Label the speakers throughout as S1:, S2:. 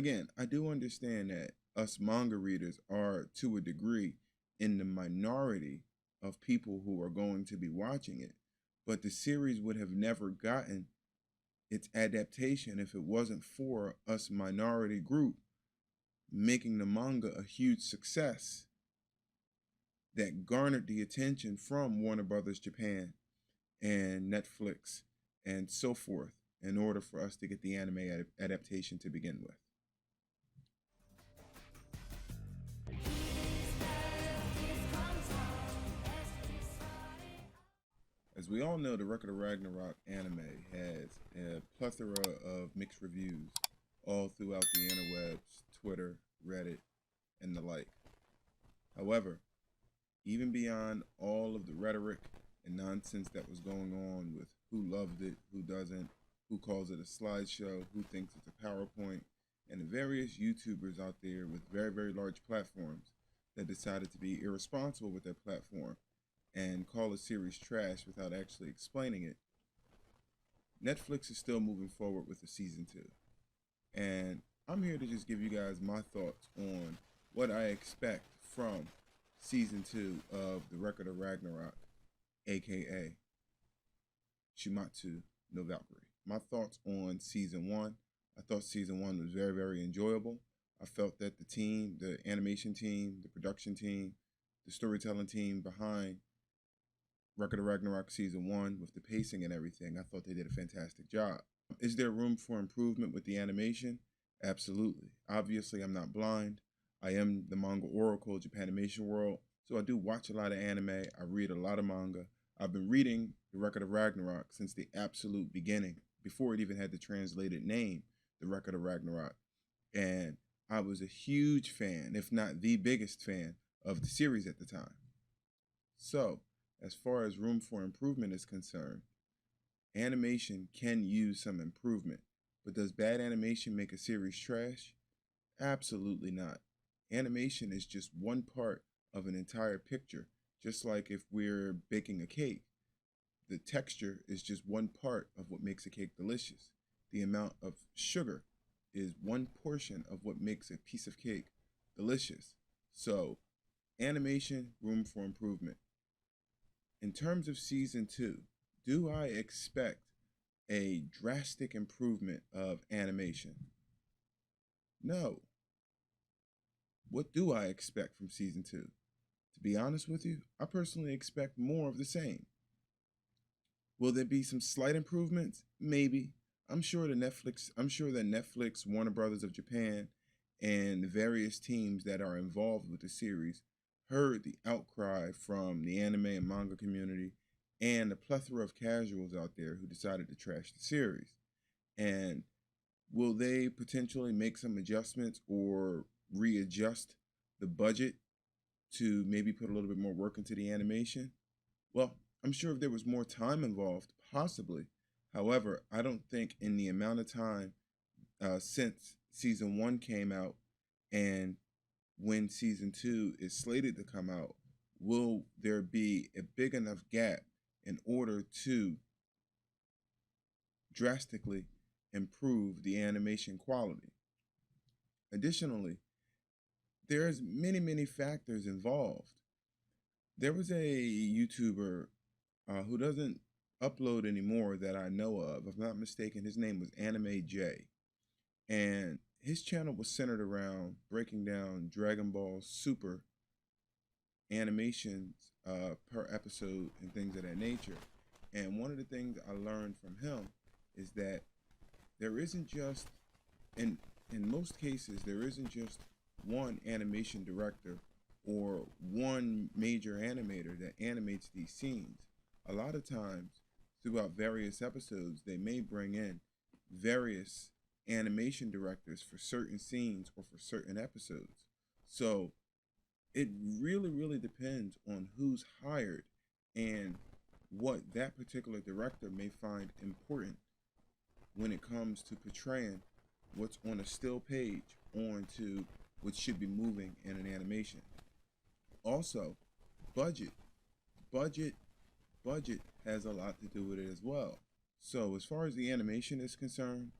S1: Again, I do understand that us manga readers are, to a degree, in the minority of people who are going to be watching it. But the series would have never gotten its adaptation if it wasn't for us minority group making the manga a huge success that garnered the attention from Warner Brothers Japan and Netflix and so forth in order for us to get the anime adaptation to begin with. As we all know, the Record of Ragnarok anime has a plethora of mixed reviews all throughout the interwebs, Twitter, Reddit, and the like. However, even beyond all of the rhetoric and nonsense that was going on with who loved it, who doesn't, who calls it a slideshow, who thinks it's a PowerPoint, and the various YouTubers out there with very, very large platforms that decided to be irresponsible with their platform and call a series trash without actually explaining it, Netflix is still moving forward with the season 2. And I'm here to just give you guys my thoughts on what I expect from season 2 of The Record of Ragnarok, aka Shumatsu no Valkyrie. My thoughts on season 1. I thought season 1 was very, very enjoyable. I felt that the team, the animation team, the production team, the storytelling team behind Record of Ragnarok season 1 with the pacing and everything, I thought they did a fantastic job. Is there room for improvement with the animation? Absolutely. Obviously, I'm not blind. I am the manga oracle of Japanimation world, so I do watch a lot of anime. I read a lot of manga. I've been reading The Record of Ragnarok since the absolute beginning, before it even had the translated name, The Record of Ragnarok. And I was a huge fan, if not the biggest fan, of the series at the time. So, as far as room for improvement is concerned, animation can use some improvement. But does bad animation make a series trash? Absolutely not. Animation is just one part of an entire picture, just like if we're baking a cake. The texture is just one part of what makes a cake delicious. The amount of sugar is one portion of what makes a piece of cake delicious. So, animation, room for improvement. In terms of season 2, do I expect a drastic improvement of animation? No. What do I expect from season 2? To be honest with you, I personally expect more of the same. Will there be some slight improvements? Maybe. I'm sure that Netflix, Warner Brothers of Japan, and the various teams that are involved with the series heard the outcry from the anime and manga community and the plethora of casuals out there who decided to trash the series. And will they potentially make some adjustments or readjust the budget to maybe put a little bit more work into the animation? Well, I'm sure if there was more time involved, possibly. However, I don't think in the amount of time since season 1 came out and when season 2 is slated to come out, will there be a big enough gap in order to drastically improve the animation quality? Additionally, there's many factors involved. There was a YouTuber who doesn't upload anymore that I know of. If I'm not mistaken, his name was Anime J. And his channel was centered around breaking down Dragon Ball Super animations per episode and things of that nature. And one of the things I learned from him is that there isn't just, in most cases, there isn't just one animation director or one major animator that animates these scenes. A lot of times, throughout various episodes, they may bring in various animation directors for certain scenes or for certain episodes. So it really depends on who's hired and what that particular director may find important when it comes to portraying what's on a still page onto what should be moving in an animation. Also, budget. Budget has a lot to do with it as well. So as far as the animation is concerned,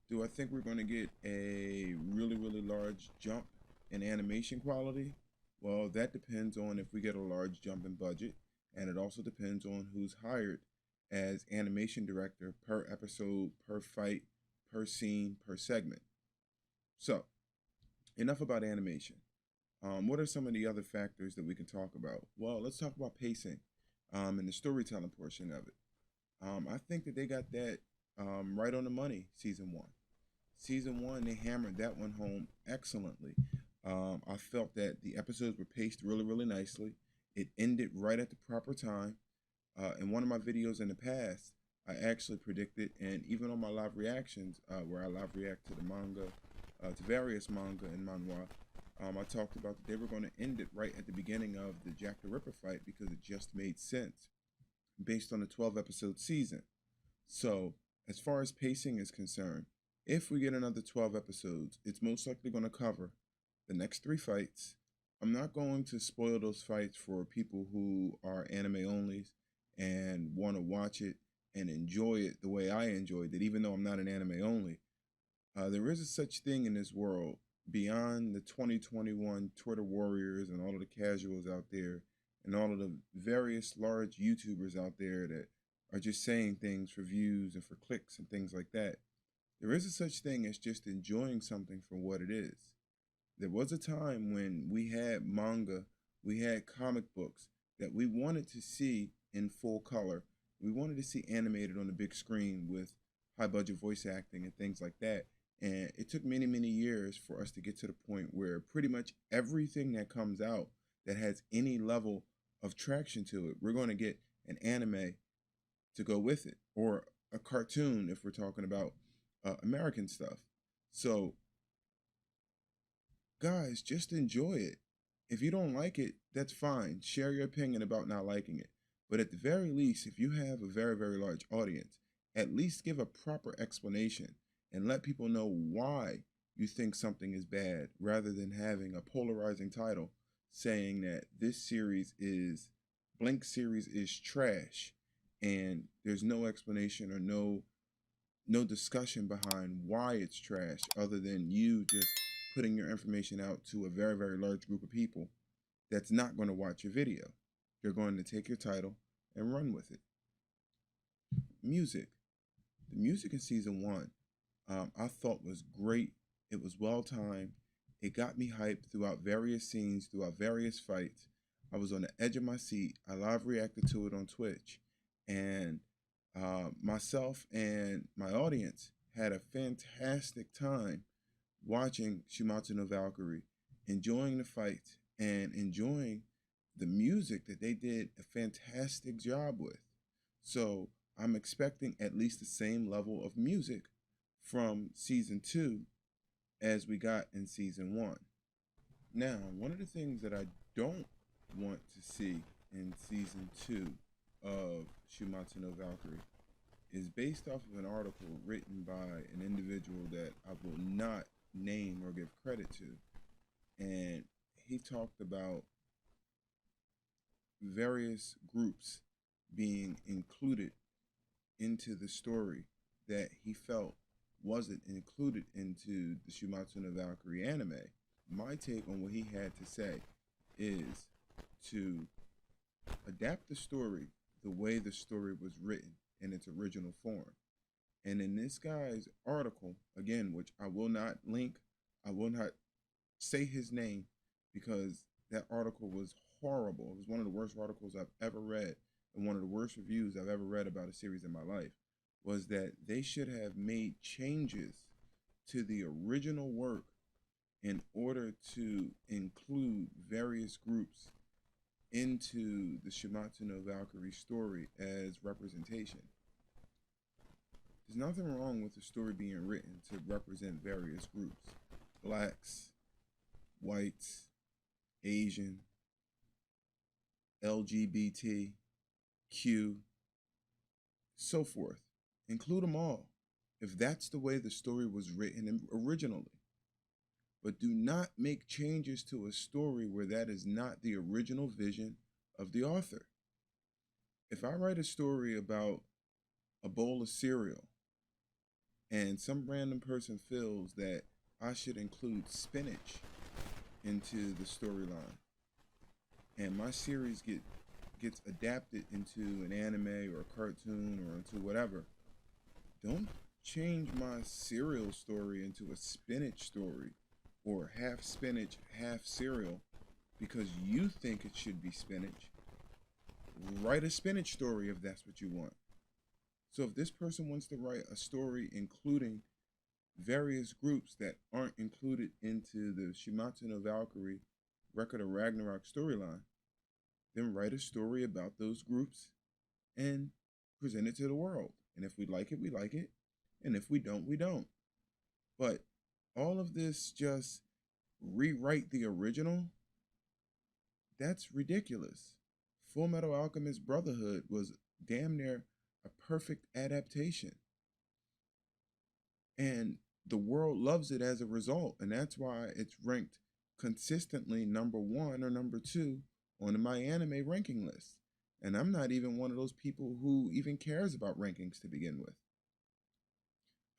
S1: Do I think we're going to get a really, really large jump in animation quality? Well, that depends on if we get a large jump in budget, and it also depends on who's hired as animation director per episode, per fight, per scene, per segment. So, enough about animation. What are some of the other factors that we can talk about? Well, let's talk about pacing and the storytelling portion of it. I think that they got that right on the money, season one. Season one, they hammered that one home excellently. I felt that the episodes were paced really, really nicely. It ended right at the proper time. In one of my videos in the past, I actually predicted, and even on my live reactions, where I live react to the manga, to various manga and manhwa, I talked about that they were going to end it right at the beginning of the Jack the Ripper fight because it just made sense based on a 12 episode season. So, as far as pacing is concerned, if we get another 12 episodes, it's most likely going to cover the next three fights. I'm not going to spoil those fights for people who are anime onlys and want to watch it and enjoy it the way I enjoyed it, even though I'm not an anime only. There is a such thing in this world beyond the 2021 Twitter warriors and all of the casuals out there and all of the various large YouTubers out there that are just saying things for views and for clicks and things like that. There is a such thing as just enjoying something for what it is. There was a time when we had manga, we had comic books that we wanted to see in full color. We wanted to see animated on the big screen with high budget voice acting and things like that. And it took many, many years for us to get to the point where pretty much everything that comes out that has any level of traction to it, we're going to get an anime to go with it, or a cartoon if we're talking about American stuff. So, guys, just enjoy it. If you don't like it, that's fine. Share your opinion about not liking it. But at the very least, if you have a very, very large audience, at least give a proper explanation and let people know why you think something is bad rather than having a polarizing title saying that this series is blank series is trash and there's no explanation or no discussion behind why it's trash other than you just putting your information out to a very, very large group of people that's not going to watch your video. They're going to take your title and run with it. Music. The music in season one, I thought was great. It was well timed. It got me hyped throughout various scenes, throughout various fights. I was on the edge of my seat. I live reacted to it on Twitch. And myself and my audience had a fantastic time watching Shumatsu no Valkyrie, enjoying the fight, and enjoying the music that they did a fantastic job with. So I'm expecting at least the same level of music from season two as we got in season one. Now, one of the things that I don't want to see in season two of Shumatsu no Valkyrie is based off of an article written by an individual that I will not name or give credit to. And he talked about various groups being included into the story that he felt wasn't included into the Shumatsu no Valkyrie anime. My take on what he had to say is to adapt the story the way the story was written in its original form. And in this guy's article, again, which I will not link, I will not say his name because that article was horrible. It was one of the worst articles I've ever read and one of the worst reviews I've ever read about a series in my life, was that they should have made changes to the original work in order to include various groups into the Shumatsu no Valkyrie story as representation. There's nothing wrong with the story being written to represent various groups. Blacks, whites, Asian, LGBT, Q, so forth. Include them all, if that's the way the story was written originally. But do not make changes to a story where that is not the original vision of the author. If I write a story about a bowl of cereal and some random person feels that I should include spinach into the storyline, and my series gets adapted into an anime or a cartoon or into whatever, don't change my cereal story into a spinach story or half spinach, half cereal because you think it should be spinach. Write a spinach story if that's what you want. So if this person wants to write a story including various groups that aren't included into the Shimatsu no Valkyrie Record of Ragnarok storyline, then write a story about those groups and present it to the world. And if we like it, we like it. And if we don't, we don't. But all of this just rewrite the original, that's ridiculous. Full Metal Alchemist Brotherhood was damn near a perfect adaptation. And the world loves it as a result. And that's why it's ranked consistently number 1 or number 2 on my anime ranking list. And I'm not even one of those people who even cares about rankings to begin with.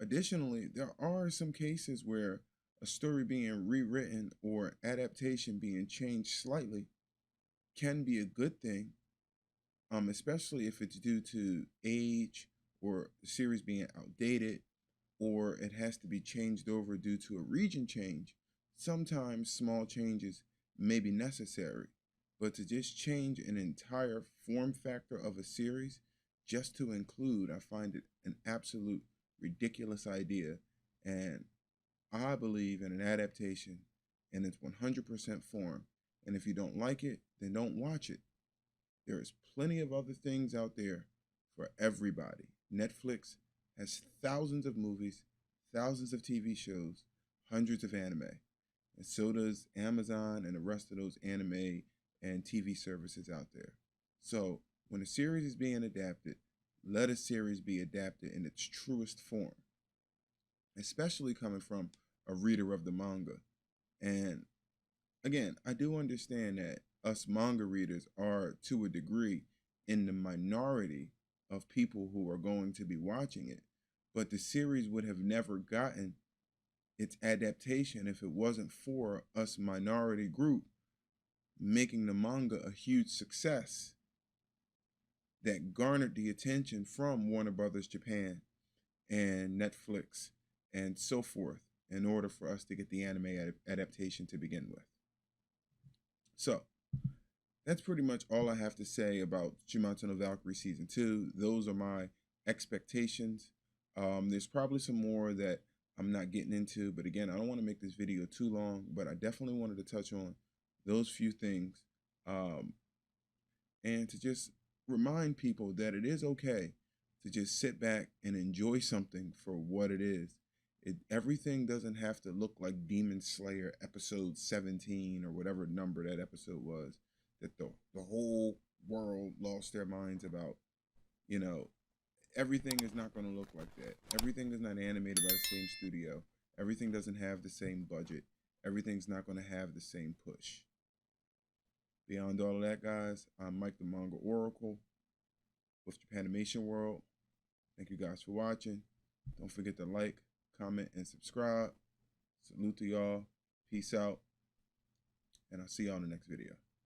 S1: Additionally, there are some cases where a story being rewritten or adaptation being changed slightly can be a good thing, especially if it's due to age or the series being outdated or it has to be changed over due to a region change. Sometimes small changes may be necessary, but to just change an entire form factor of a series just to include, I find it an absolute ridiculous idea. And I believe in an adaptation in its 100% form. And if you don't like it, then don't watch it. There is plenty of other things out there for everybody. Netflix has thousands of movies, thousands of TV shows, hundreds of anime. And so does Amazon and the rest of those anime and TV services out there. So when a series is being adapted, let a series be adapted in its truest form, especially coming from a reader of the manga. And again, I do understand that us manga readers are, to a degree, in the minority of people who are going to be watching it. But the series would have never gotten its adaptation if it wasn't for us minority group making the manga a huge success that garnered the attention from Warner Brothers Japan and Netflix and so forth in order for us to get the anime adaptation to begin with. So that's pretty much all I have to say about Shimatsu no Valkyrie Season 2. Those are my expectations. There's probably some more that I'm not getting into, but again, I don't want to make this video too long, but I definitely wanted to touch on those few things and to just remind people that it is okay to just sit back and enjoy something for what it is. Everything doesn't have to look like Demon Slayer episode 17 or whatever number that episode was that the whole world lost their minds about. You know, everything is not going to look like that. Everything is not animated by the same studio. Everything doesn't have the same budget. Everything's not going to have the same push. Beyond all of that, guys, I'm Mike the Manga Oracle with Japanimation World. Thank you guys for watching. Don't forget to like, comment, and subscribe. Salute to y'all. Peace out. And I'll see y'all in the next video.